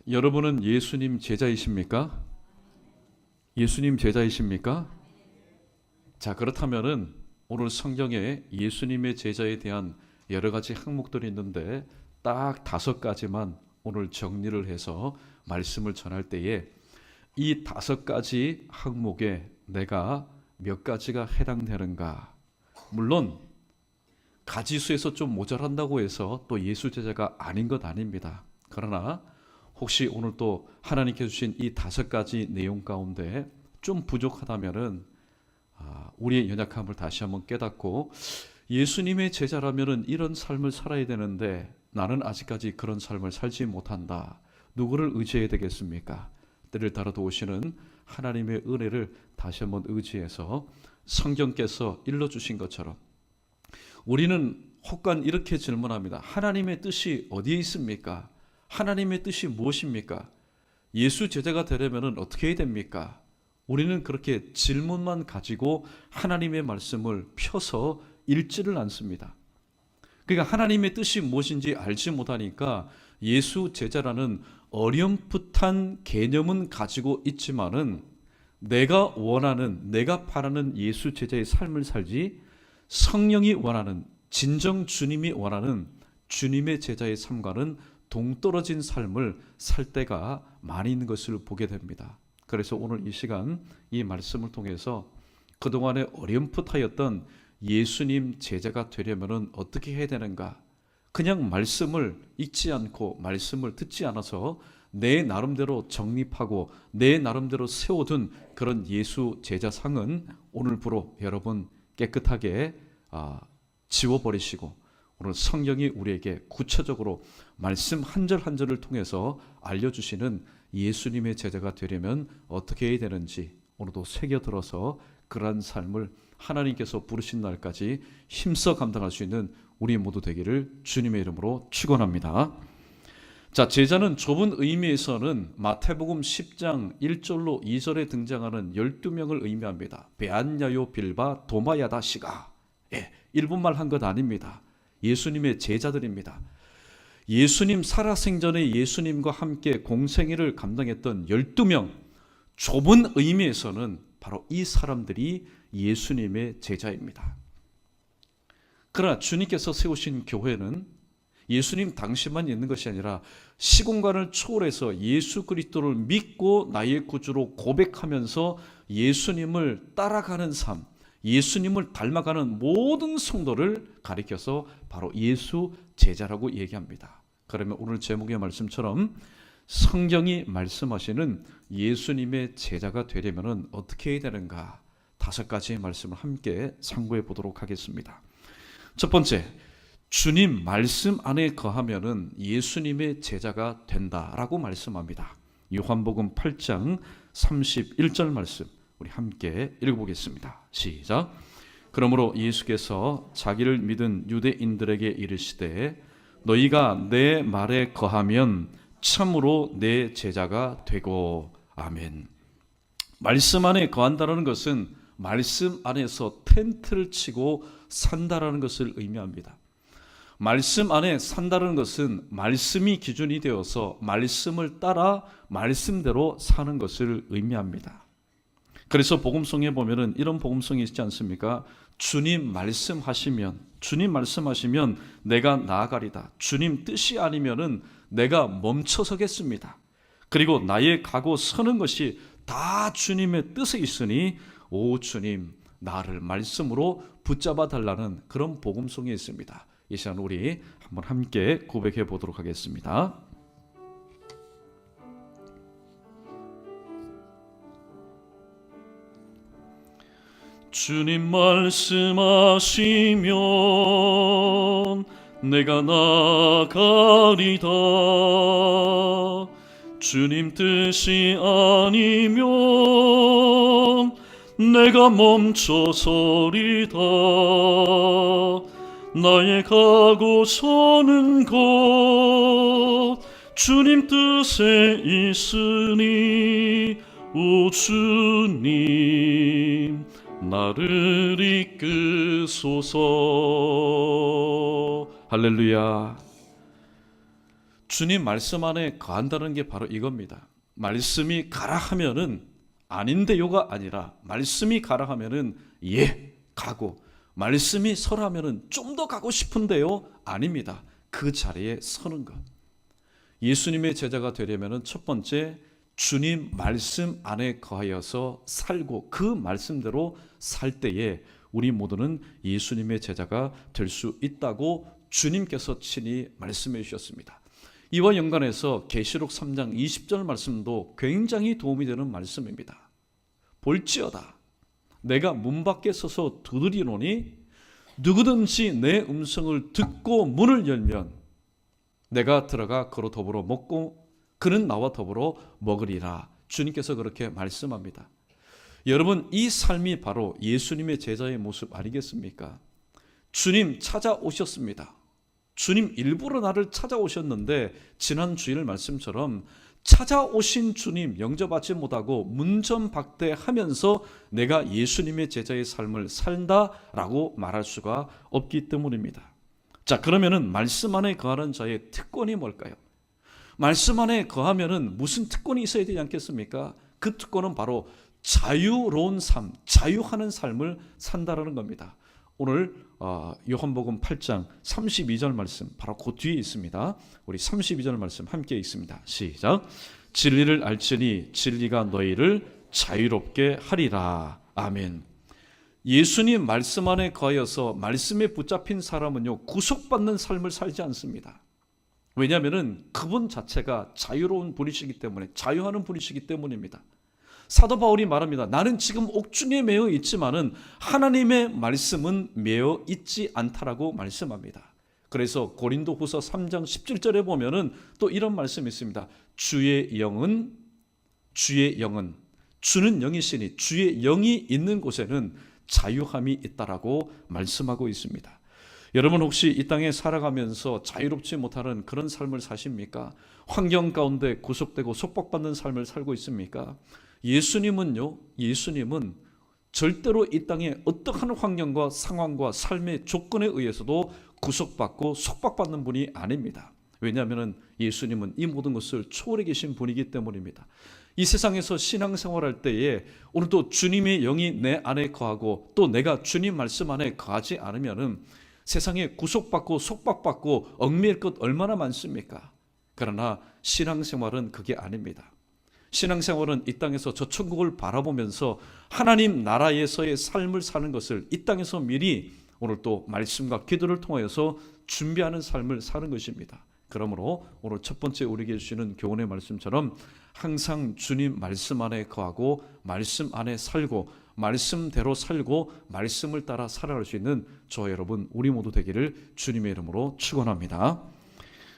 여러분은 예수님 제자이십니까? 예수님 제자이십니까? 자, 그렇다면은 오늘 성경에 예수님의 제자에 대한 여러 가지 항목들이 있는데 딱 5가지만 오늘 정리를 해서 말씀을 전할 때에 이 5가지 항목에 내가 몇 가지가 해당되는가? 물론 가지수에서 좀 모자란다고 해서 또 예수 제자가 아닌 것 아닙니다. 그러나 혹시 오늘 또 하나님께서 주신 이 5가지 내용 가운데 좀 부족하다면은 우리의 연약함을 다시 한번 깨닫고 예수님의 제자라면은 이런 삶을 살아야 되는데 나는 아직까지 그런 삶을 살지 못한다. 누구를 의지해야 되겠습니까? 때를 따라 도우시는 하나님의 은혜를 다시 한번 의지해서 성경께서 일러주신 것처럼 우리는 혹간 이렇게 질문합니다. 하나님의 뜻이 어디에 있습니까? 하나님의 뜻이 무엇입니까? 예수 제자가 되려면 어떻게 해야 됩니까? 우리는 그렇게 질문만 가지고 하나님의 말씀을 펴서 읽지를 않습니다. 그러니까 하나님의 뜻이 무엇인지 알지 못하니까 예수 제자라는 어렴풋한 개념은 가지고 있지만은 내가 원하는, 내가 바라는 예수 제자의 삶을 살지 성령이 원하는, 진정 주님이 원하는 주님의 제자의 삶과는 동떨어진 삶을 살 때가 많이 있는 것을 보게 됩니다. 그래서 오늘 이 시간 이 말씀을 통해서 그동안에 어렴풋하였던 예수님 제자가 되려면 어떻게 해야 되는가? 그냥 말씀을 읽지 않고 말씀을 듣지 않아서 내 나름대로 정립하고 내 나름대로 세워둔 그런 예수 제자상은 오늘부로 여러분 깨끗하게 지워버리시고 오늘 성경이 우리에게 구체적으로 말씀 한 절 한 절을 통해서 알려주시는 예수님의 제자가 되려면 어떻게 해야 되는지 오늘도 새겨들어서 그러한 삶을 하나님께서 부르신 날까지 힘써 감당할 수 있는 우리 모두 되기를 주님의 이름으로 축원합니다. 자, 제자는 좁은 의미에서는 마태복음 10장 1절로 2절에 등장하는 12명을 의미합니다. 베안야요 빌바 도마야다 시가. 일본말 한 것 아닙니다. 예수님의 제자들입니다. 예수님 살아생전에 예수님과 함께 공생애를 감당했던 12명, 좁은 의미에서는 바로 이 사람들이 예수님의 제자입니다. 그러나 주님께서 세우신 교회는 예수님 당시만 있는 것이 아니라 시공간을 초월해서 예수 그리스도를 믿고 나의 구주로 고백하면서 예수님을 따라가는 삶, 예수님을 닮아가는 모든 성도를 가리켜서 바로 예수 제자라고 얘기합니다. 그러면 오늘 제목의 말씀처럼 성경이 말씀하시는 예수님의 제자가 되려면 어떻게 해야 되는가? 5가지의 말씀을 함께 상고해 보도록 하겠습니다. 첫 번째, 주님 말씀 안에 거하면은 예수님의 제자가 된다라고 말씀합니다. 요한복음 8장 31절 말씀 우리 함께 읽어보겠습니다. 시작. 그러므로 예수께서 자기를 믿은 유대인들에게 이르시되 너희가 내 말에 거하면 참으로 내 제자가 되고. 아멘. 말씀 안에 거한다는 것은 말씀 안에서 텐트를 치고 산다라는 것을 의미합니다. 말씀 안에 산다는 것은 말씀이 기준이 되어서 말씀을 따라 말씀대로 사는 것을 의미합니다. 그래서 복음성에 보면은 이런 복음성이 있지 않습니까? 주님 말씀하시면 내가 나아가리다. 주님 뜻이 아니면은 내가 멈춰서겠습니다. 그리고 나의 가고 서는 것이 다 주님의 뜻에 있으니 오 주님 나를 말씀으로 붙잡아 달라는 그런 복음성이 있습니다. 이 시간 우리 한번 함께 고백해 보도록 하겠습니다. 주님 말씀하시면 내가 나가리다. 주님 뜻이 아니면 내가 멈춰서리다. 나의 가고 서는 곳 주님 뜻에 있으니 오 주님 나를 이끄소서. 할렐루야. 주님 말씀 안에 거한다는 게 바로 이겁니다. 말씀이 가라 하면은 아닌데요가 아니라 말씀이 가라 하면은 예 가고, 말씀이 서라 하면은 좀 더 가고 싶은데요 아닙니다. 그 자리에 서는 것. 예수님의 제자가 되려면은 첫 번째, 주님 말씀 안에 거하여서 살고 그 말씀대로 살 때에 우리 모두는 예수님의 제자가 될 수 있다고 주님께서 친히 말씀해 주셨습니다. 이와 연관해서 계시록 3장 20절 말씀도 굉장히 도움이 되는 말씀입니다. 볼지어다 내가 문 밖에 서서 두드리노니 누구든지 내 음성을 듣고 문을 열면 내가 들어가 그로 더불어 먹고 그는 나와 더불어 먹으리라. 주님께서 그렇게 말씀합니다. 여러분, 이 삶이 바로 예수님의 제자의 모습 아니겠습니까? 주님 찾아오셨습니다. 주님 일부러 나를 찾아오셨는데 지난 주일 말씀처럼 찾아오신 주님 영접하지 못하고 문전박대하면서 내가 예수님의 제자의 삶을 산다라고 말할 수가 없기 때문입니다. 자, 그러면은 말씀 안에 거하는 자의 특권이 뭘까요? 말씀 안에 거하면은 무슨 특권이 있어야 되지 않겠습니까? 그 특권은 바로 자유로운 삶, 자유하는 삶을 산다라는 겁니다. 오늘 요한복음 8장 32절 말씀 바로 그 뒤에 있습니다. 우리 32절 말씀 함께 있습니다. 시작. 진리를 알지니 진리가 너희를 자유롭게 하리라. 아멘. 예수님 말씀 안에 거하여서 말씀에 붙잡힌 사람은요, 구속받는 삶을 살지 않습니다. 왜냐하면 그분 자체가 자유로운 분이시기 때문에, 자유하는 분이시기 때문입니다. 사도 바울이 말합니다. 나는 지금 옥중에 매여 있지만은 하나님의 말씀은 매여 있지 않다라고 말씀합니다. 그래서 고린도후서 3장 17절에 보면은 또 이런 말씀이 있습니다. 주의 영은 주는 영이시니 주의 영이 있는 곳에는 자유함이 있다라고 말씀하고 있습니다. 여러분, 혹시 이 땅에 살아가면서 자유롭지 못하는 그런 삶을 사십니까? 환경 가운데 구속되고 속박받는 삶을 살고 있습니까? 예수님은 절대로 이 땅에 어떠한 환경과 상황과 삶의 조건에 의해서도 구속받고 속박받는 분이 아닙니다. 왜냐하면 예수님은 이 모든 것을 초월해 계신 분이기 때문입니다. 이 세상에서 신앙생활할 때에 오늘도 주님의 영이 내 안에 거하고 또 내가 주님 말씀 안에 거하지 않으면 세상에 구속받고 속박받고 얽매일 것 얼마나 많습니까? 그러나 신앙생활은 그게 아닙니다. 신앙생활은 이 땅에서 저 천국을 바라보면서 하나님 나라에서의 삶을 사는 것을 이 땅에서 미리 오늘 또 말씀과 기도를 통하여서 준비하는 삶을 사는 것입니다. 그러므로 오늘 첫 번째 우리에게 주시는 교훈의 말씀처럼 항상 주님 말씀 안에 거하고 말씀 안에 살고 말씀대로 살고 말씀을 따라 살아갈 수 있는 저와 여러분 우리 모두 되기를 주님의 이름으로 축원합니다.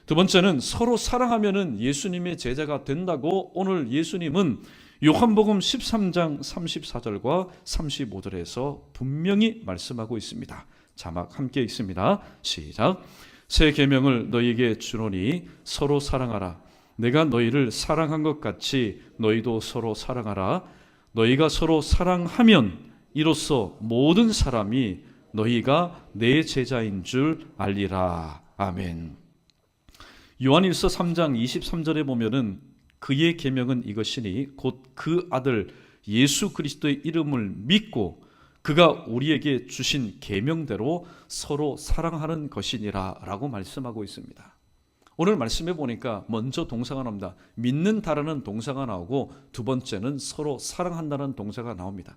두 번째는 서로 사랑하면은 예수님의 제자가 된다고 오늘 예수님은 요한복음 13장 34절과 35절에서 분명히 말씀하고 있습니다. 자막 함께 읽습니다. 시작. 새 계명을 너희에게 주노니 서로 사랑하라. 내가 너희를 사랑한 것 같이 너희도 서로 사랑하라. 너희가 서로 사랑하면 이로써 모든 사람이 너희가 내 제자인 줄 알리라. 아멘. 요한일서 3장 23절에 보면은 그의 계명은 이것이니 곧 그 아들 예수 그리스도의 이름을 믿고 그가 우리에게 주신 계명대로 서로 사랑하는 것이니라 라고 말씀하고 있습니다. 오늘 말씀해 보니까 먼저 동사가 나옵니다. 믿는다라는 동사가 나오고 두 번째는 서로 사랑한다는 동사가 나옵니다.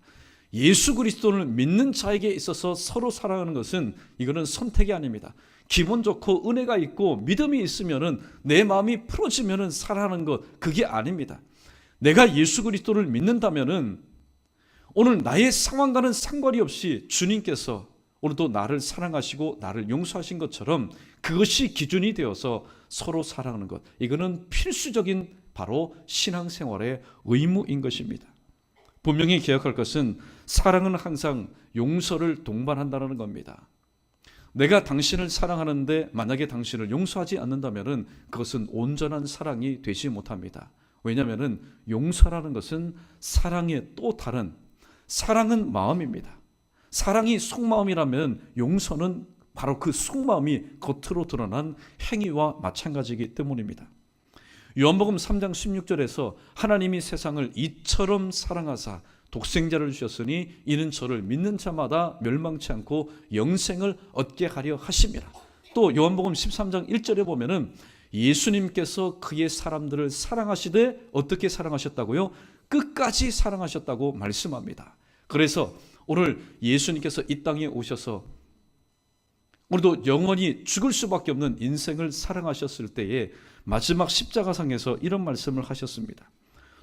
예수 그리스도를 믿는 자에게 있어서 서로 사랑하는 것은 이거는 선택이 아닙니다. 기분 좋고 은혜가 있고 믿음이 있으면은 내 마음이 풀어지면은 사랑하는 것, 그게 아닙니다. 내가 예수 그리스도를 믿는다면은 오늘 나의 상황과는 상관이 없이 주님께서 오늘도 나를 사랑하시고 나를 용서하신 것처럼 그것이 기준이 되어서 서로 사랑하는 것, 이거는 필수적인 바로 신앙생활의 의무인 것입니다. 분명히 기억할 것은 사랑은 항상 용서를 동반한다는 겁니다. 내가 당신을 사랑하는데 만약에 당신을 용서하지 않는다면 그것은 온전한 사랑이 되지 못합니다. 왜냐하면 용서라는 것은 사랑의 또 다른, 사랑은 마음입니다. 사랑이 속마음이라면 용서는 바로 그 속마음이 겉으로 드러난 행위와 마찬가지이기 때문입니다. 요한복음 3장 16절에서 하나님이 세상을 이처럼 사랑하사 독생자를 주셨으니 이는 저를 믿는 자마다 멸망치 않고 영생을 얻게 하려 하심이라. 또 요한복음 13장 1절에 보면은 예수님께서 그의 사람들을 사랑하시되 어떻게 사랑하셨다고요? 끝까지 사랑하셨다고 말씀합니다. 그래서 오늘 예수님께서 이 땅에 오셔서 우리도 영원히 죽을 수밖에 없는 인생을 사랑하셨을 때에 마지막 십자가상에서 이런 말씀을 하셨습니다.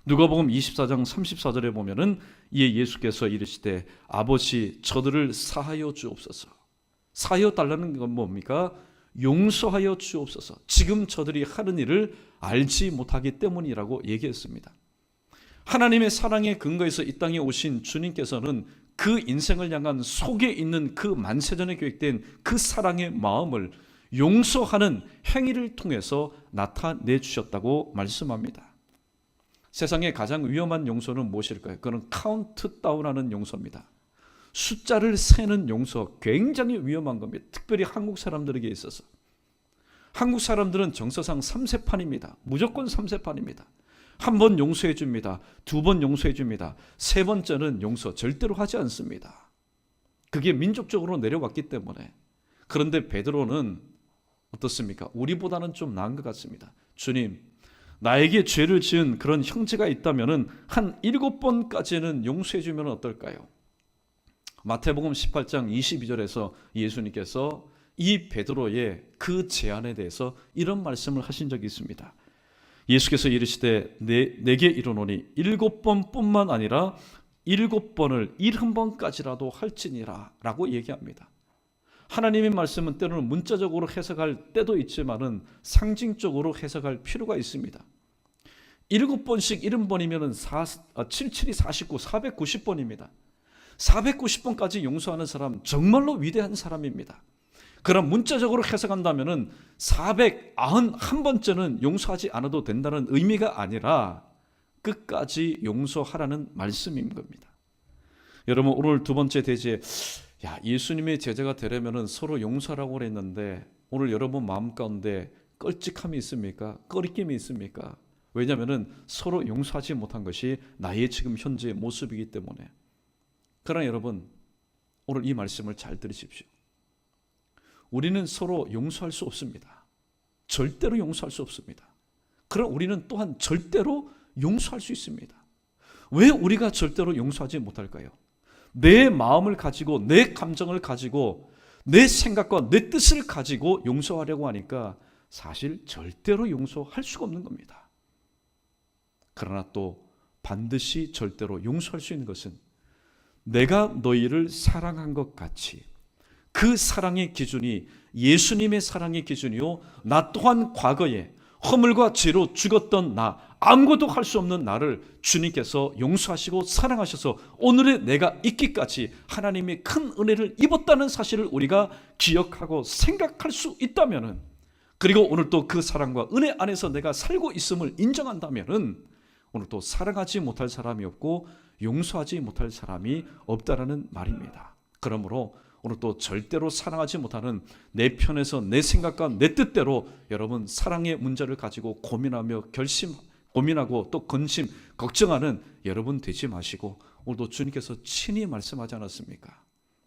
누가복음 24장 34절에 보면은 이에 예수께서 이르시되 아버지 저들을 사하여 주옵소서. 사하여 달라는 건 뭡니까? 용서하여 주옵소서. 지금 저들이 하는 일을 알지 못하기 때문이라고 얘기했습니다. 하나님의 사랑의 근거에서 이 땅에 오신 주님께서는 그 인생을 향한 속에 있는 그 만세전에 계획된 그 사랑의 마음을 용서하는 행위를 통해서 나타내 주셨다고 말씀합니다. 세상의 가장 위험한 용서는 무엇일까요? 그건 카운트다운하는 용서입니다. 숫자를 세는 용서, 굉장히 위험한 겁니다. 특별히 한국 사람들에게 있어서. 한국 사람들은 정서상 3세판입니다. 무조건 3세판입니다. 한 번 용서해 줍니다. 두 번 용서해 줍니다. 세 번째는 용서 절대로 하지 않습니다. 그게 민족적으로 내려왔기 때문에. 그런데 베드로는 어떻습니까? 우리보다는 좀 나은 것 같습니다. 주님, 나에게 죄를 지은 그런 형제가 있다면 한 7번까지는 용서해 주면 어떨까요? 마태복음 18장 22절에서 예수님께서 이 베드로의 그 제안에 대해서 이런 말씀을 하신 적이 있습니다. 예수께서 이르시되 내게 이르노니 7번뿐만 아니라 7번을 70번까지라도 할지니라 라고 얘기합니다. 하나님의 말씀은 때로는 문자적으로 해석할 때도 있지만은 상징적으로 해석할 필요가 있습니다. 7번씩 70번이면 77이 49, 490번입니다. 490번까지 용서하는 사람 정말로 위대한 사람입니다. 그럼 문자적으로 해석한다면 491번째는 용서하지 않아도 된다는 의미가 아니라 끝까지 용서하라는 말씀인 겁니다. 여러분, 오늘 두 번째 대지에 예수님의 제자가 되려면 서로 용서하라고 그랬는데 오늘 여러분 마음 가운데 껄찍함이 있습니까? 꺼리낌이 있습니까? 왜냐하면 서로 용서하지 못한 것이 나의 지금 현재의 모습이기 때문에. 그러나 여러분, 오늘 이 말씀을 잘 들으십시오. 우리는 서로 용서할 수 없습니다. 절대로 용서할 수 없습니다. 그러나 우리는 또한 절대로 용서할 수 있습니다. 왜 우리가 절대로 용서하지 못할까요? 내 마음을 가지고 내 감정을 가지고 내 생각과 내 뜻을 가지고 용서하려고 하니까 사실 절대로 용서할 수가 없는 겁니다. 그러나 또 반드시 절대로 용서할 수 있는 것은 내가 너희를 사랑한 것 같이 그 사랑의 기준이 예수님의 사랑의 기준이요, 나 또한 과거에 허물과 죄로 죽었던 나, 아무것도 할 수 없는 나를 주님께서 용서하시고 사랑하셔서 오늘의 내가 있기까지 하나님의 큰 은혜를 입었다는 사실을 우리가 기억하고 생각할 수 있다면, 그리고 오늘 또 그 사랑과 은혜 안에서 내가 살고 있음을 인정한다면 오늘 또 사랑하지 못할 사람이 없고 용서하지 못할 사람이 없다라는 말입니다. 그러므로 오늘 또 절대로 사랑하지 못하는 내 편에서 내 생각과 내 뜻대로 여러분 사랑의 문제를 가지고 고민하고 또 근심, 걱정하는 여러분 되지 마시고 오늘도 주님께서 친히 말씀하지 않았습니까?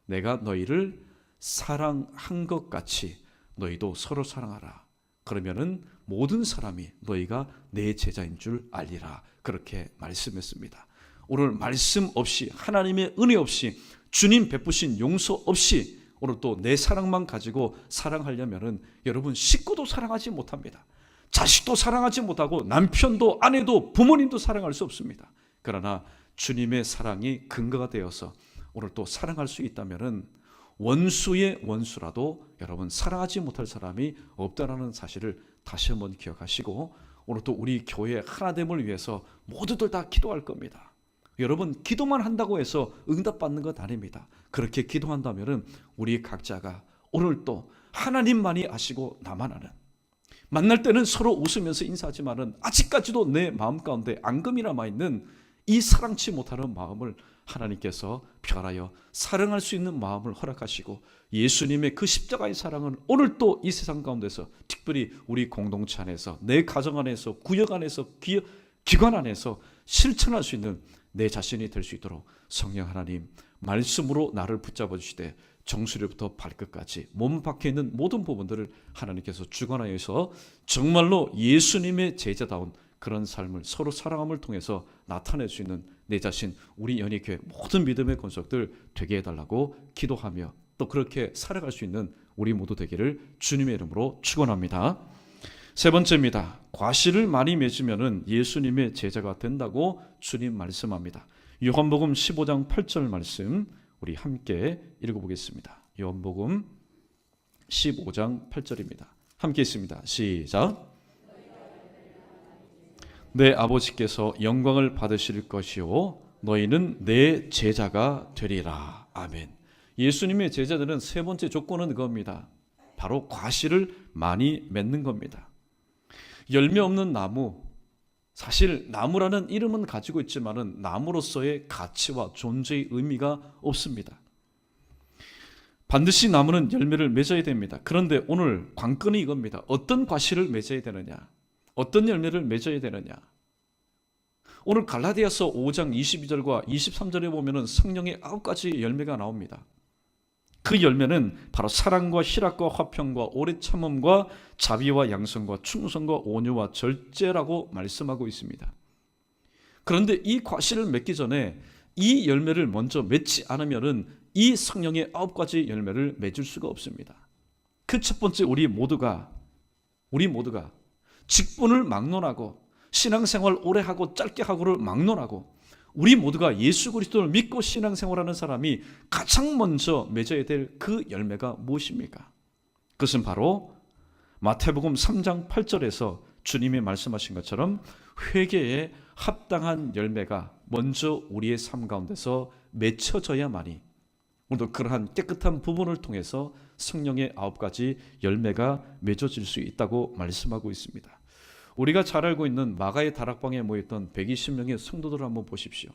내가 너희를 사랑한 것 같이 너희도 서로 사랑하라. 그러면은 모든 사람이 너희가 내 제자인 줄 알리라. 그렇게 말씀했습니다. 오늘 말씀 없이 하나님의 은혜 없이 주님 베푸신 용서 없이 오늘 또 내 사랑만 가지고 사랑하려면은 여러분 식구도 사랑하지 못합니다. 자식도 사랑하지 못하고 남편도 아내도 부모님도 사랑할 수 없습니다. 그러나 주님의 사랑이 근거가 되어서 오늘 또 사랑할 수 있다면은 원수의 원수라도 여러분 사랑하지 못할 사람이 없다라는 사실을 다시 한번 기억하시고 오늘 또 우리 교회 하나됨을 위해서 모두들 다 기도할 겁니다. 여러분 기도만 한다고 해서 응답받는 것 아닙니다. 그렇게 기도한다면 우리 각자가 오늘 또 하나님만이 아시고 나만 아는, 만날 때는 서로 웃으면서 인사하지만은 아직까지도 내 마음 가운데 앙금이 남아있는 이 사랑치 못하는 마음을 하나님께서 변하여 사랑할 수 있는 마음을 허락하시고 예수님의 그 십자가의 사랑은 오늘 또 이 세상 가운데서 특별히 우리 공동체 안에서, 내 가정 안에서, 구역 안에서, 기관 안에서 실천할 수 있는 내 자신이 될 수 있도록 성령 하나님 말씀으로 나를 붙잡아 주시되 정수리부터 발끝까지 몸 밖에 있는 모든 부분들을 하나님께서 주관하여서 정말로 예수님의 제자다운 그런 삶을 서로 사랑함을 통해서 나타낼 수 있는 내 자신, 우리 연희교회 모든 믿음의 권속들 되게 해달라고 기도하며 또 그렇게 살아갈 수 있는 우리 모두 되기를 주님의 이름으로 축원합니다. 세 번째입니다. 과실을 많이 맺으면 예수님의 제자가 된다고 주님 말씀합니다. 요한복음 15장 8절 말씀 우리 함께 읽어보겠습니다. 요한복음 15장 8절입니다. 함께 있습니다. 시작. 내 아버지께서 영광을 받으실 것이요 너희는 내 제자가 되리라. 아멘. 예수님의 제자들은 세 번째 조건은 그겁니다. 바로 과실을 많이 맺는 겁니다. 열매 없는 나무, 사실 나무라는 이름은 가지고 있지만은 나무로서의 가치와 존재의 의미가 없습니다. 반드시 나무는 열매를 맺어야 됩니다. 그런데 오늘 관건이 이겁니다. 어떤 과실을 맺어야 되느냐? 어떤 열매를 맺어야 되느냐? 오늘 갈라디아서 5장 22절과 23절에 보면은 성령의 9가지 열매가 나옵니다. 그 열매는 바로 사랑과 희락과 화평과 오래 참음과 자비와 양선과 충성과 온유와 절제라고 말씀하고 있습니다. 그런데 이 과실을 맺기 전에 이 열매를 먼저 맺지 않으면은 이 성령의 9가지 열매를 맺을 수가 없습니다. 그 첫 번째 우리 모두가 직분을 막론하고 신앙생활 오래 하고 짧게 하고를 막론하고 우리 모두가 예수 그리스도를 믿고 신앙생활하는 사람이 가장 먼저 맺어야 될 그 열매가 무엇입니까? 그것은 바로 마태복음 3장 8절에서 주님이 말씀하신 것처럼 회개에 합당한 열매가 먼저 우리의 삶 가운데서 맺혀져야만이 오늘도 그러한 깨끗한 부분을 통해서 성령의 9가지 열매가 맺어질 수 있다고 말씀하고 있습니다. 우리가 잘 알고 있는 마가의 다락방에 모였던 120명의 성도들을 한번 보십시오.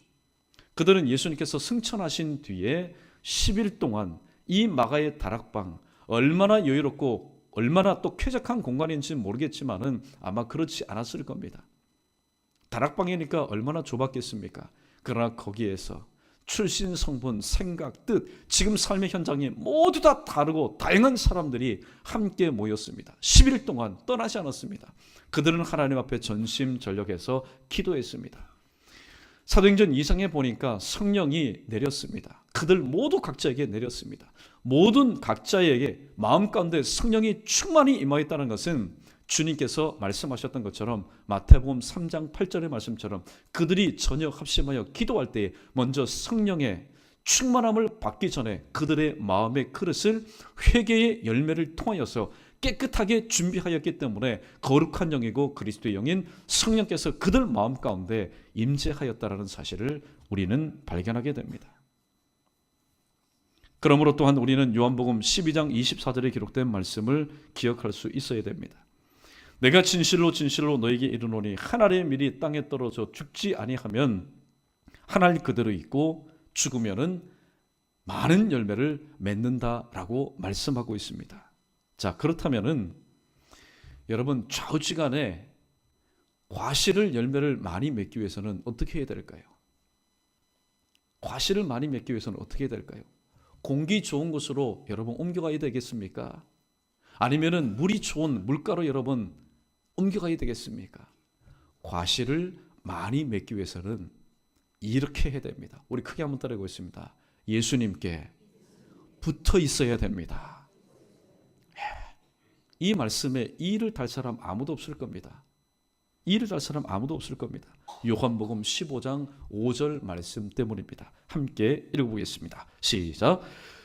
그들은 예수님께서 승천하신 뒤에 10일 동안 이 마가의 다락방 얼마나 여유롭고 얼마나 또 쾌적한 공간인지는 모르겠지만은 아마 그렇지 않았을 겁니다. 다락방이니까 얼마나 좁았겠습니까? 그러나 거기에서 출신, 성분, 생각, 뜻, 지금 삶의 현장이 모두 다 다르고 다양한 사람들이 함께 모였습니다. 10일 동안 떠나지 않았습니다. 그들은 하나님 앞에 전심전력해서 기도했습니다. 사도행전 2장에 보니까 성령이 내렸습니다. 그들 모두 각자에게 내렸습니다. 모든 각자에게 마음 가운데 성령이 충만히 임하였다는 것은 주님께서 말씀하셨던 것처럼 마태복음 3장 8절의 말씀처럼 그들이 저녁 합심하여 기도할 때 먼저 성령의 충만함을 받기 전에 그들의 마음의 그릇을 회개의 열매를 통하여서 깨끗하게 준비하였기 때문에 거룩한 영이고 그리스도의 영인 성령께서 그들 마음 가운데 임재하였다라는 사실을 우리는 발견하게 됩니다. 그러므로 또한 우리는 요한복음 12장 24절에 기록된 말씀을 기억할 수 있어야 됩니다. 내가 진실로 진실로 너에게 이르노니 한 알의 밀이 땅에 떨어져 죽지 아니하면 한 알 그대로 있고 죽으면은 많은 열매를 맺는다라고 말씀하고 있습니다. 자, 그렇다면은 여러분 좌우지간에 과실을 열매를 많이 맺기 위해서는 어떻게 해야 될까요? 과실을 많이 맺기 위해서는 어떻게 해야 될까요? 공기 좋은 곳으로 여러분 옮겨가야 되겠습니까? 아니면은 물이 좋은 물가로 여러분 옮겨가야 되겠습니까? 과실을 많이 맺기 위해서는 이렇게 해야 됩니다. 우리 크게 한번 따라하고 있습니다. 예수님께 붙어 있어야 됩니다. 이 말씀에 이의를 달 사람 아무도 없을 겁니다. 이의를 달 사람 아무도 없을 겁니다. 요한복음 15장 5절 말씀 때문입니다. 함께 읽어보겠습니다. 시작.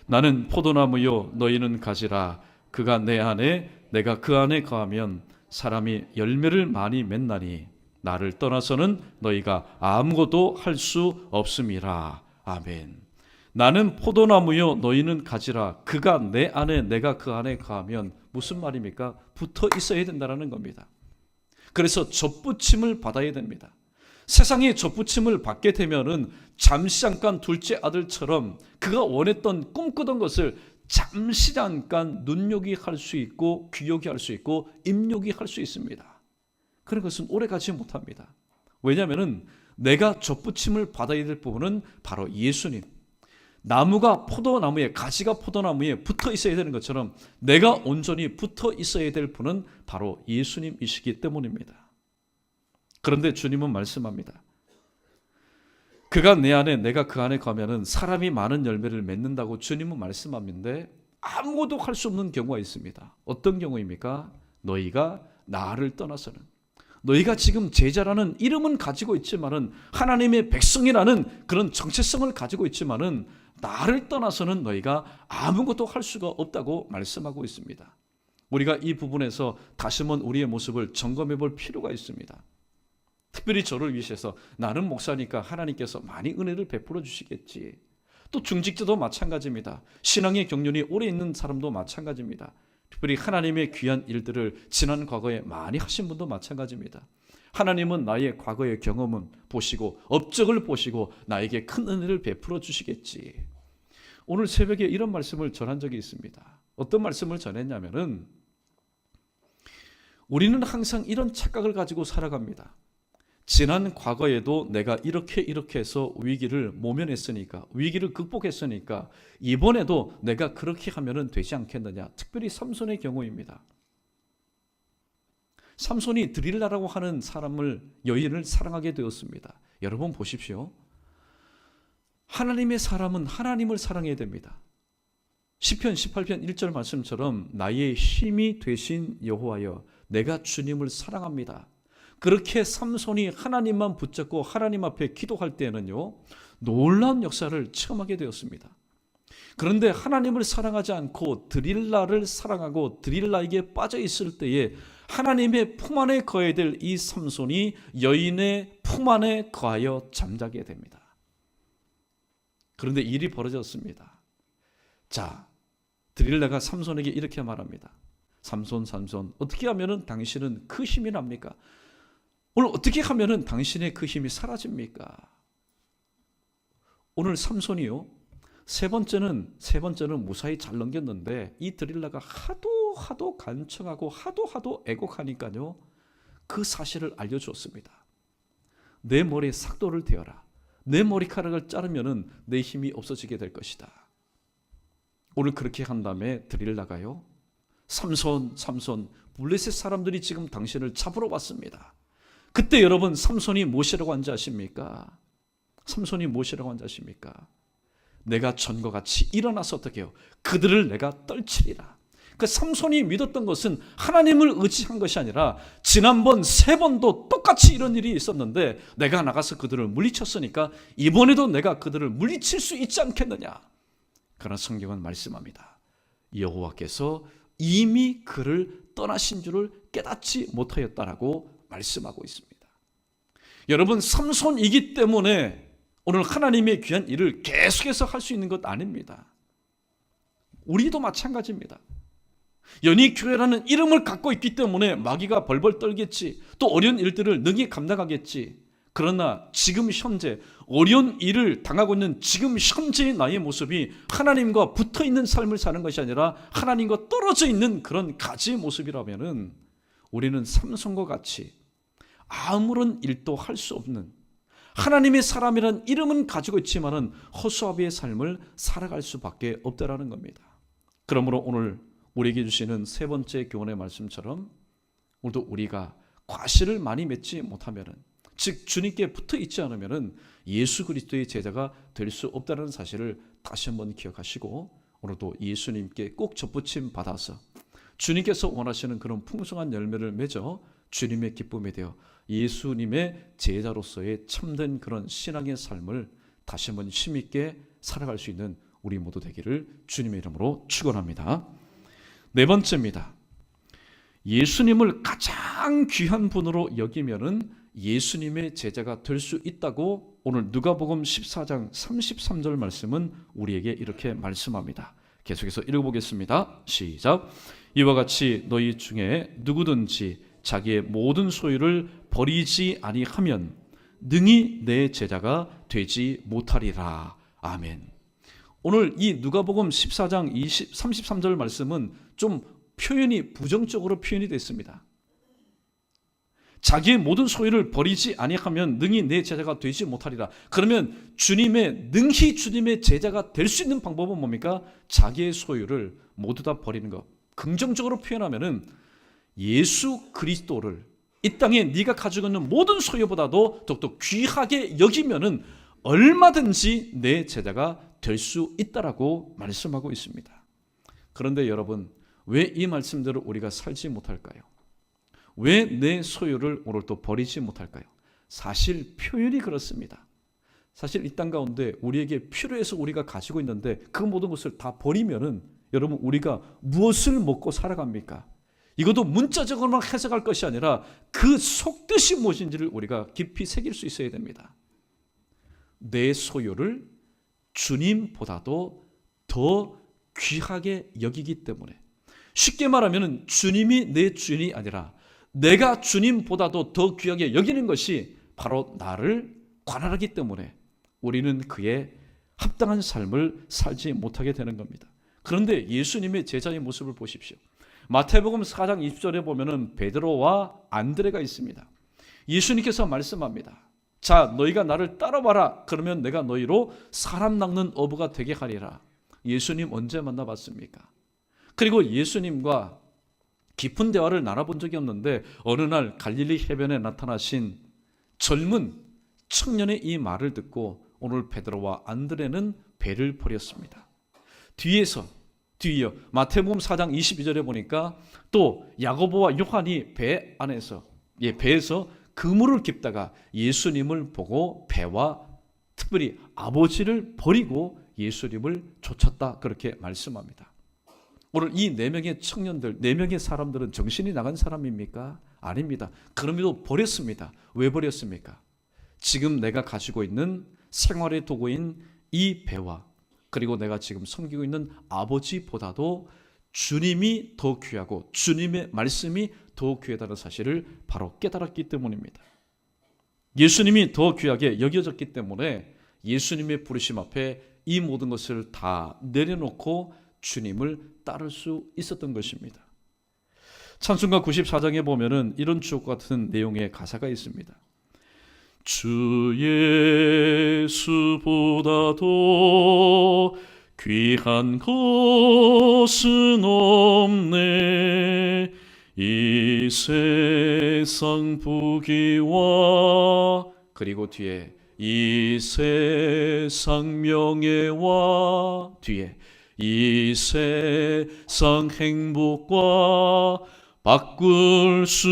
나는 포도나무요 너희는 가지라. 그가 내 안에 내가 그 안에 거하면 사람이 열매를 많이 맺나니 나를 떠나서는 너희가 아무것도 할 수 없음이라. 아멘. 나는 포도나무요 너희는 가지라. 그가 내 안에 내가 그 안에 거하면 무슨 말입니까? 붙어 있어야 된다는 겁니다. 그래서 접붙임을 받아야 됩니다. 세상의 접붙임을 받게 되면은 잠시 잠깐 둘째 아들처럼 그가 원했던 꿈꾸던 것을 잠시 잠깐 눈요기 할 수 있고 귀요기 할 수 있고 입요기 할 수 있습니다. 그런 것은 오래 가지 못합니다. 왜냐하면 내가 접붙임을 받아야 될 부분은 바로 예수님. 나무가 포도나무에, 가지가 포도나무에 붙어 있어야 되는 것처럼 내가 온전히 붙어 있어야 될 분은 바로 예수님이시기 때문입니다. 그런데 주님은 말씀합니다. 그가 내 안에, 내가 그 안에 가면은 사람이 많은 열매를 맺는다고 주님은 말씀하는데 아무것도 할 수 없는 경우가 있습니다. 어떤 경우입니까? 너희가 나를 떠나서는, 너희가 지금 제자라는 이름은 가지고 있지만은, 하나님의 백성이라는 그런 정체성을 가지고 있지만은 나를 떠나서는 너희가 아무것도 할 수가 없다고 말씀하고 있습니다. 우리가 이 부분에서 다시 한번 우리의 모습을 점검해 볼 필요가 있습니다. 특별히 저를 위해서, 나는 목사니까 하나님께서 많이 은혜를 베풀어 주시겠지. 또 중직자도 마찬가지입니다. 신앙의 경륜이 오래 있는 사람도 마찬가지입니다. 특별히 하나님의 귀한 일들을 지난 과거에 많이 하신 분도 마찬가지입니다. 하나님은 나의 과거의 경험은 보시고 업적을 보시고 나에게 큰 은혜를 베풀어 주시겠지. 오늘 새벽에 이런 말씀을 전한 적이 있습니다. 어떤 말씀을 전했냐면은, 우리는 항상 이런 착각을 가지고 살아갑니다. 지난 과거에도 내가 이렇게 해서 위기를 모면했으니까, 위기를 극복했으니까 이번에도 내가 그렇게 하면 되지 않겠느냐. 특별히 삼손의 경우입니다. 삼손이 드릴라라고 하는 여인을 사랑하게 되었습니다. 여러분 보십시오. 하나님의 사람은 하나님을 사랑해야 됩니다. 시편 18편 1절 말씀처럼 나의 힘이 되신 여호와여, 내가 주님을 사랑합니다. 그렇게 삼손이 하나님만 붙잡고 하나님 앞에 기도할 때는요, 놀라운 역사를 체험하게 되었습니다. 그런데 하나님을 사랑하지 않고 드릴라를 사랑하고 드릴라에게 빠져 있을 때에 하나님의 품 안에 거해야 될 이 삼손이 여인의 품 안에 거하여 잠자게 됩니다. 그런데 일이 벌어졌습니다. 자, 드릴라가 삼손에게 이렇게 말합니다. 삼손, 어떻게 하면 당신은 그 힘이 납니까? 오늘 어떻게 하면 당신의 그 힘이 사라집니까? 오늘 삼손이요, 세 번째는 무사히 잘 넘겼는데 이 드릴라가 하도 간청하고 하도 애곡하니까요, 그 사실을 알려주었습니다. 내 머리에 삭도를 대어라. 내 머리카락을 자르면 내 힘이 없어지게 될 것이다. 오늘 그렇게 한 다음에 드릴라가요, 삼손, 블레셋 사람들이 지금 당신을 잡으러 왔습니다. 그때 여러분, 삼손이 무엇이라고 한지 아십니까? 내가 전과 같이 일어나서 어떻게 해요? 그들을 내가 떨치리라. 그 삼손이 믿었던 것은 하나님을 의지한 것이 아니라, 지난번 3번도 똑같이 이런 일이 있었는데 내가 나가서 그들을 물리쳤으니까 이번에도 내가 그들을 물리칠 수 있지 않겠느냐. 그러나 성경은 말씀합니다. 여호와께서 이미 그를 떠나신 줄을 깨닫지 못하였다라고 말씀하고 있습니다. 여러분, 삼손이기 때문에 오늘 하나님의 귀한 일을 계속해서 할 수 있는 것 아닙니다. 우리도 마찬가지입니다. 연희교회라는 이름을 갖고 있기 때문에 마귀가 벌벌 떨겠지, 또 어려운 일들을 능히 감당하겠지. 그러나 지금 현재 어려운 일을 당하고 있는 지금 현재의 나의 모습이 하나님과 붙어있는 삶을 사는 것이 아니라 하나님과 떨어져 있는 그런 가지의 모습이라면, 우리는 삼손과 같이 아무런 일도 할 수 없는, 하나님의 사람이라는 이름은 가지고 있지만은 허수아비의 삶을 살아갈 수밖에 없다라는 겁니다. 그러므로 오늘 우리에게 주시는 세 번째 교훈의 말씀처럼, 오늘도 우리가 과실을 많이 맺지 못하면은, 즉 주님께 붙어 있지 않으면은 예수 그리스도의 제자가 될 수 없다는 사실을 다시 한번 기억하시고, 오늘도 예수님께 꼭 접붙임 받아서 주님께서 원하시는 그런 풍성한 열매를 맺어 주님의 기쁨에 대해 예수님의 제자로서의 참된 그런 신앙의 삶을 다시 한번 힘있게 살아갈 수 있는 우리 모두 되기를 주님의 이름으로 축원합니다. 네 번째입니다. 예수님을 가장 귀한 분으로 여기면은 예수님의 제자가 될 수 있다고 오늘 누가복음 14장 33절 말씀은 우리에게 이렇게 말씀합니다. 계속해서 읽어보겠습니다. 시작. 이와 같이 너희 중에 누구든지 자기의 모든 소유를 버리지 아니하면 능히 내 제자가 되지 못하리라. 아멘. 오늘 이 누가복음 14장 33절 말씀은 좀 표현이 부정적으로 표현이 됐습니다. 자기의 모든 소유를 버리지 아니하면 능히 내 제자가 되지 못하리라. 그러면 능히 주님의 제자가 될 수 있는 방법은 뭡니까? 자기의 소유를 모두 다 버리는 것. 긍정적으로 표현하면은 예수 그리스도를 이 땅에 네가 가지고 있는 모든 소유보다도 더욱더 귀하게 여기면은 얼마든지 내 제자가 될 수 있다라고 말씀하고 있습니다. 그런데 여러분, 왜 이 말씀대로 우리가 살지 못할까요? 왜 내 소유를 오늘 또 버리지 못할까요? 사실 표현이 그렇습니다. 사실 이 땅 가운데 우리에게 필요해서 우리가 가지고 있는데 그 모든 것을 다 버리면은 여러분, 우리가 무엇을 먹고 살아갑니까? 이것도 문자적으로만 해석할 것이 아니라 그 속뜻이 무엇인지를 우리가 깊이 새길 수 있어야 됩니다. 내 소유를 주님보다도 더 귀하게 여기기 때문에, 쉽게 말하면 주님이 내 주인이 아니라 내가 주님보다도 더 귀하게 여기는 것이 바로 나를 관할하기 때문에 우리는 그에 합당한 삶을 살지 못하게 되는 겁니다. 그런데 예수님의 제자의 모습을 보십시오. 마태복음 4장 20절에 보면은 베드로와 안드레가 있습니다. 예수님께서 말씀합니다. 자, 너희가 나를 따라와라. 그러면 내가 너희로 사람 낚는 어부가 되게 하리라. 예수님 언제 만나봤습니까? 그리고 예수님과 깊은 대화를 나눠본 적이 없는데 어느 날 갈릴리 해변에 나타나신 젊은 청년의 이 말을 듣고 오늘 베드로와 안드레는 배를 버렸습니다. 뒤이어 마태복음 4장 22절에 보니까 또 야고보와 요한이 배에서 그물을 깁다가 예수님을 보고 배와 특별히 아버지를 버리고 예수님을 쫓았다, 그렇게 말씀합니다. 오늘 이 4명의 청년들, 4명의 사람들은 정신이 나간 사람입니까? 아닙니다. 그럼에도 버렸습니다. 왜 버렸습니까? 지금 내가 가지고 있는 생활의 도구인 이 배와 그리고 내가 지금 섬기고 있는 아버지보다도 주님이 더 귀하고 주님의 말씀이 더 귀하다는 사실을 바로 깨달았기 때문입니다. 예수님이 더 귀하게 여겨졌기 때문에 예수님의 부르심 앞에 이 모든 것을 다 내려놓고 주님을 따를 수 있었던 것입니다. 찬송가 94장에 보면은 이런 주옥 같은 내용의 가사가 있습니다. 주 예수보다도 귀한 것은 없네. 이 세상 부귀와 그리고 뒤에 이 세상 명예와 뒤에 이 세상 행복과 바꿀 수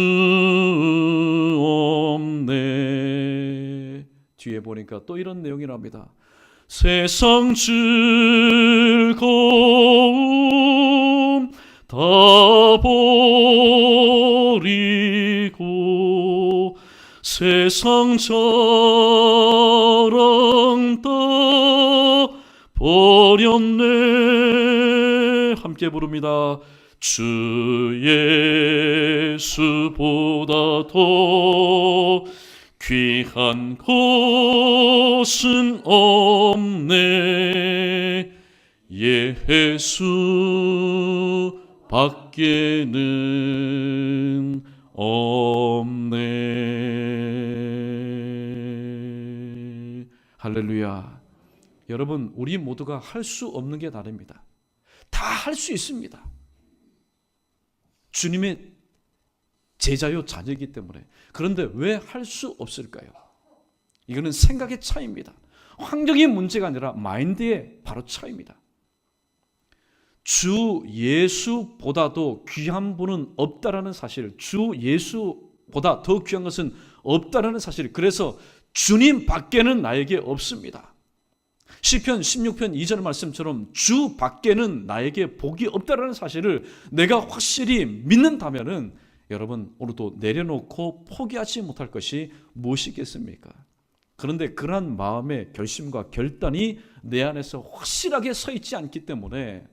없네. 뒤에 보니까 또 이런 내용이 납니다. 세상 즐거움 다 버리고 세상 자랑 다 버렸네. 함께 부릅니다. 주 예수보다도 귀한 것은 없네. 예수 밖에는 없네. 할렐루야. 여러분, 우리 모두가 할 수 없는 게 다릅니다. 다 할 수 있습니다. 주님의 제자요 자녀이기 때문에. 그런데 왜 할 수 없을까요? 이거는 생각의 차이입니다. 환경의 문제가 아니라 마인드의 바로 차이입니다. 주 예수보다도 귀한 분은 없다라는 사실, 주 예수보다 더 귀한 것은 없다라는 사실, 그래서 주님 밖에는 나에게 없습니다. 시편 16편 2절 말씀처럼 주 밖에는 나에게 복이 없다라는 사실을 내가 확실히 믿는다면은 여러분, 오늘도 내려놓고 포기하지 못할 것이 무엇이겠습니까? 그런데 그러한 마음의 결심과 결단이 내 안에서 확실하게 서 있지 않기 때문에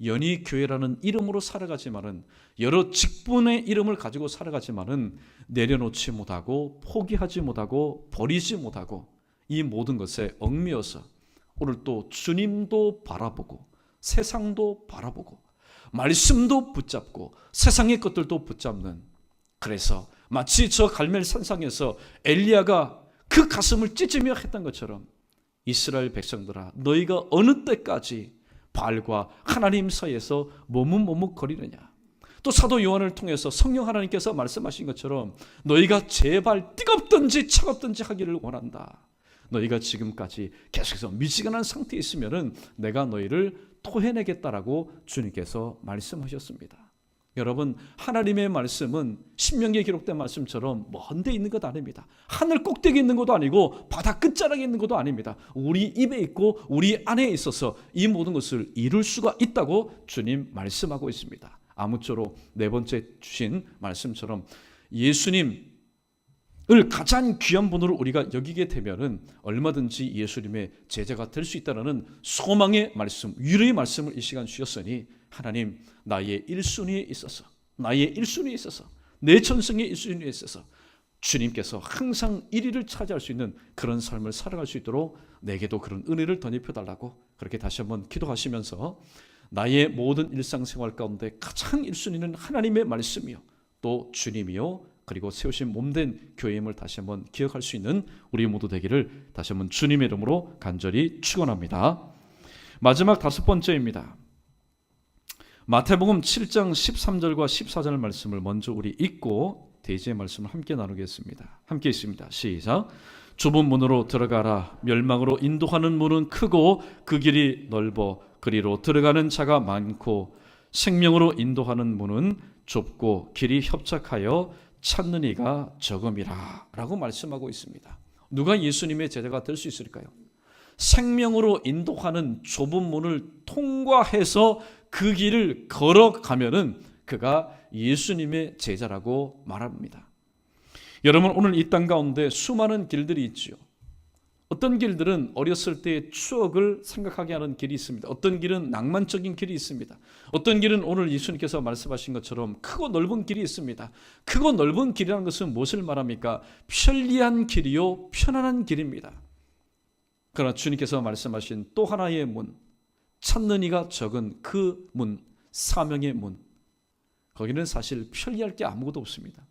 연희교회라는 이름으로 살아가지만은, 여러 직분의 이름을 가지고 살아가지만은 내려놓지 못하고 포기하지 못하고 버리지 못하고 이 모든 것에 얽매여서 오늘 또 주님도 바라보고 세상도 바라보고 말씀도 붙잡고 세상의 것들도 붙잡는, 그래서 마치 저 갈멜산상에서 엘리야가 그 가슴을 찢으며 했던 것처럼 이스라엘 백성들아, 너희가 어느 때까지 바알과 하나님 사이에서 머뭇머뭇거리느냐. 또 사도 요한을 통해서 성령 하나님께서 말씀하신 것처럼 너희가 제발 뜨겁든지 차갑든지 하기를 원한다. 너희가 지금까지 계속해서 미지근한 상태에 있으면은 내가 너희를 토해내겠다라고 주님께서 말씀하셨습니다. 여러분, 하나님의 말씀은 신명기에 기록된 말씀처럼 먼 데 있는 것 아닙니다. 하늘 꼭대기에 있는 것도 아니고 바다 끝자락에 있는 것도 아닙니다. 우리 입에 있고 우리 안에 있어서 이 모든 것을 이룰 수가 있다고 주님 말씀하고 있습니다. 아무쪼록 네 번째 주신 말씀처럼 예수님을 가장 귀한 분으로 우리가 여기게 되면은 얼마든지 예수님의 제자가 될 수 있다는 소망의 말씀, 위로의 말씀을 이 시간 주셨으니 하나님, 나의 1순위에 있어서, 나의 1순위에 있어서, 내 전성의 1순위에 있어서 주님께서 항상 1위를 차지할 수 있는 그런 삶을 살아갈 수 있도록 내게도 그런 은혜를 덧입혀달라고 그렇게 다시 한번 기도하시면서 나의 모든 일상생활 가운데 가장 1순위는 하나님의 말씀이요 또 주님이요 그리고 세우신 몸된 교회임을 다시 한번 기억할 수 있는 우리 모두 되기를 다시 한번 주님의 이름으로 간절히 축원합니다. 마지막 다섯 번째입니다. 마태복음 7장 13절과 14절 말씀을 먼저 우리 읽고 대지의 말씀을 함께 나누겠습니다. 함께 있습니다. 시작. 좁은 문으로 들어가라. 멸망으로 인도하는 문은 크고 그 길이 넓어 그리로 들어가는 자가 많고 생명으로 인도하는 문은 좁고 길이 협착하여 찾는 이가 적음이라 라고 말씀하고 있습니다. 누가 예수님의 제자가 될 수 있을까요? 생명으로 인도하는 좁은 문을 통과해서 그 길을 걸어가면은 그가 예수님의 제자라고 말합니다. 여러분, 오늘 이 땅 가운데 수많은 길들이 있지요. 어떤 길들은 어렸을 때의 추억을 생각하게 하는 길이 있습니다. 어떤 길은 낭만적인 길이 있습니다. 어떤 길은 오늘 예수님께서 말씀하신 것처럼 크고 넓은 길이 있습니다. 크고 넓은 길이라는 것은 무엇을 말합니까? 편리한 길이요 편안한 길입니다. 그러나 주님께서 말씀하신 또 하나의 문, 찾는 이가 적은 그 문, 사명의 문, 거기는 사실 편리할 게 아무것도 없습니다.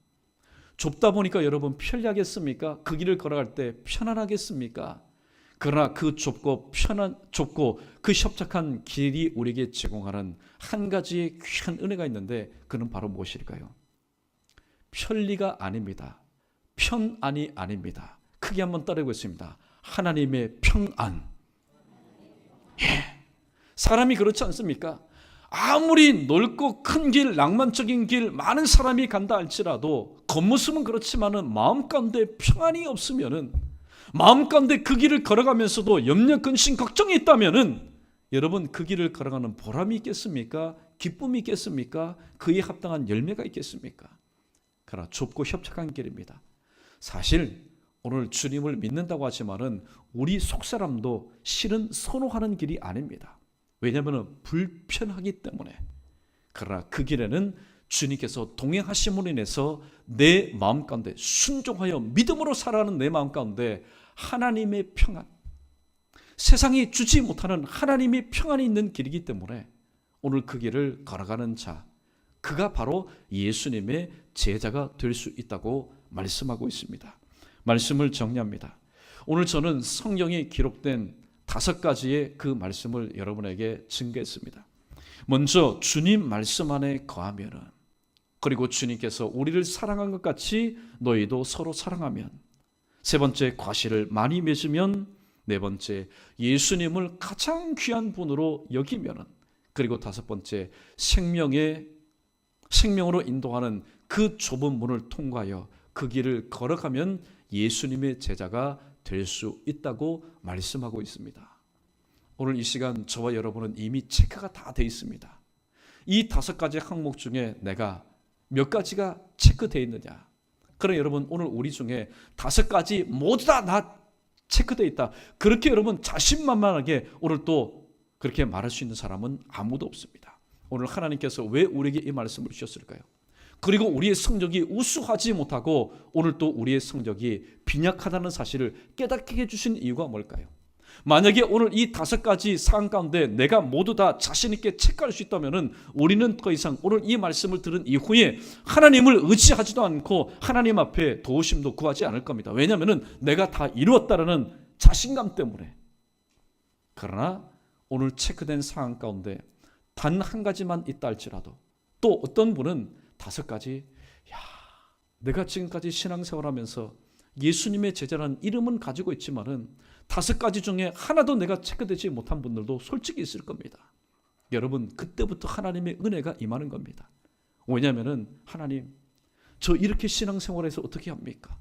좁다 보니까 여러분 편리하겠습니까? 그 길을 걸어갈 때 편안하겠습니까? 그러나 그 좁고 그 협착한 길이 우리에게 제공하는 한 가지의 귀한 은혜가 있는데 그는 바로 무엇일까요? 편리가 아닙니다. 편안이 아닙니다. 크게 한번 따라해보겠습니다. 하나님의 평안. 예. 사람이 그렇지 않습니까? 아무리 넓고 큰 길, 낭만적인 길, 많은 사람이 간다 할지라도 겉모습은 그렇지만은 마음 가운데 평안이 없으면은, 마음 가운데 그 길을 걸어가면서도 염려, 근심, 걱정이 있다면은 여러분 그 길을 걸어가는 보람이 있겠습니까? 기쁨이 있겠습니까? 그에 합당한 열매가 있겠습니까? 그러나 좁고 협착한 길입니다. 사실 오늘 주님을 믿는다고 하지만은 우리 속사람도 실은 선호하는 길이 아닙니다. 왜냐하면 불편하기 때문에. 그러나 그 길에는 주님께서 동행하심으로 인해서 내 마음 가운데 순종하여 믿음으로 살아가는 내 마음 가운데 하나님의 평안, 세상이 주지 못하는 하나님의 평안이 있는 길이기 때문에 오늘 그 길을 걸어가는 자, 그가 바로 예수님의 제자가 될 수 있다고 말씀하고 있습니다. 말씀을 정리합니다. 오늘 저는 성경에 기록된 5가지의 그 말씀을 여러분에게 증거했습니다. 먼저 주님 말씀 안에 거하면은, 그리고 주님께서 우리를 사랑한 것 같이 너희도 서로 사랑하면, 세 번째 과실을 많이 맺으면, 네 번째 예수님을 가장 귀한 분으로 여기면은, 그리고 5번째 생명으로 인도하는 그 좁은 문을 통과하여 그 길을 걸어가면 예수님의 제자가 될 수 있다고 말씀하고 있습니다. 오늘 이 시간 저와 여러분은 이미 체크가 다 돼 있습니다. 이 5가지 항목 중에 내가 몇 가지가 체크되어 있느냐. 그러나 여러분 오늘 우리 중에 5가지 모두 다 나 체크되어 있다. 그렇게 여러분 자신만만하게 오늘 또 그렇게 말할 수 있는 사람은 아무도 없습니다. 오늘 하나님께서 왜 우리에게 이 말씀을 주셨을까요? 그리고 우리의 성적이 우수하지 못하고 오늘 또 우리의 성적이 빈약하다는 사실을 깨닫게 해주신 이유가 뭘까요? 만약에 오늘 이 5가지 사항 가운데 내가 모두 다 자신 있게 체크할 수 있다면 우리는 더 이상 오늘 이 말씀을 들은 이후에 하나님을 의지하지도 않고 하나님 앞에 도우심도 구하지 않을 겁니다. 왜냐하면 내가 다 이루었다라는 자신감 때문에. 그러나 오늘 체크된 사항 가운데 단 한 가지만 있다 할지라도 또 어떤 분은 5가지, 내가 지금까지 신앙생활하면서 예수님의 제자라는 이름은 가지고 있지만은 5가지 중에 하나도 내가 체크되지 못한 분들도 솔직히 있을 겁니다. 여러분, 그때부터 하나님의 은혜가 임하는 겁니다. 왜냐하면 하나님, 저 이렇게 신앙생활해서 어떻게 합니까?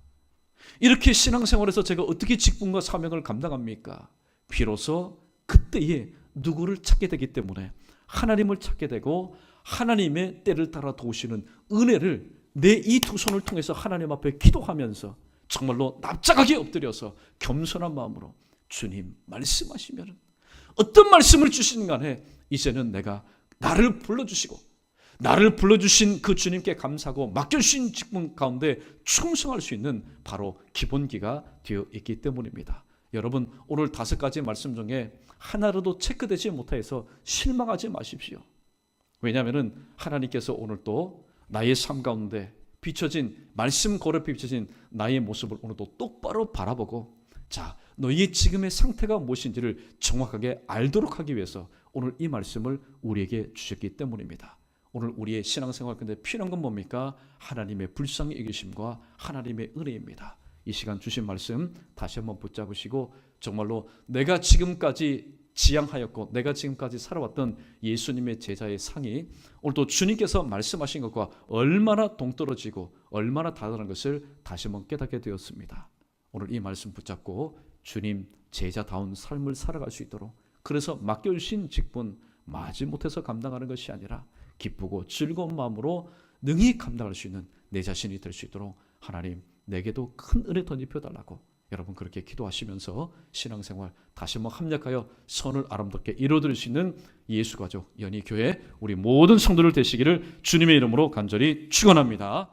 이렇게 신앙생활해서 제가 어떻게 직분과 사명을 감당합니까? 비로소 그때에 누구를 찾게 되기 때문에 하나님을 찾게 되고 하나님의 때를 따라 도우시는 은혜를 내 이 2손을 통해서 하나님 앞에 기도하면서 정말로 납작하게 엎드려서 겸손한 마음으로 주님 말씀하시면 어떤 말씀을 주시는 간에 이제는 내가 나를 불러주시고 나를 불러주신 그 주님께 감사하고 맡겨주신 직분 가운데 충성할 수 있는 바로 기본기가 되어 있기 때문입니다. 여러분, 오늘 5가지 말씀 중에 하나라도 체크되지 못해서 실망하지 마십시오. 왜냐하면 하나님께서 오늘 또 나의 삶 가운데 비춰진 말씀 거룩히 비춰진 나의 모습을 오늘도 똑바로 바라보고 자, 너희의 지금의 상태가 무엇인지를 정확하게 알도록 하기 위해서 오늘 이 말씀을 우리에게 주셨기 때문입니다. 오늘 우리의 신앙생활 근데 필요한 건 뭡니까? 하나님의 불쌍히 여기심과 하나님의 은혜입니다. 이 시간 주신 말씀 다시 한번 붙잡으시고 정말로 내가 지금까지 지향하였고 내가 지금까지 살아왔던 예수님의 제자의 상이 오늘 또 주님께서 말씀하신 것과 얼마나 동떨어지고 얼마나 다르다는 것을 다시 한번 깨닫게 되었습니다. 오늘 이 말씀 붙잡고 주님 제자다운 삶을 살아갈 수 있도록, 그래서 맡겨주신 직분 마지못해서 감당하는 것이 아니라 기쁘고 즐거운 마음으로 능히 감당할 수 있는 내 자신이 될 수 있도록 하나님 내게도 큰 은혜 더 입혀달라고 여러분 그렇게 기도하시면서 신앙생활 다시 한번 합력하여 선을 아름답게 이루어드릴 수 있는 예수가족 연희교회 우리 모든 성도들 되시기를 주님의 이름으로 간절히 축원합니다.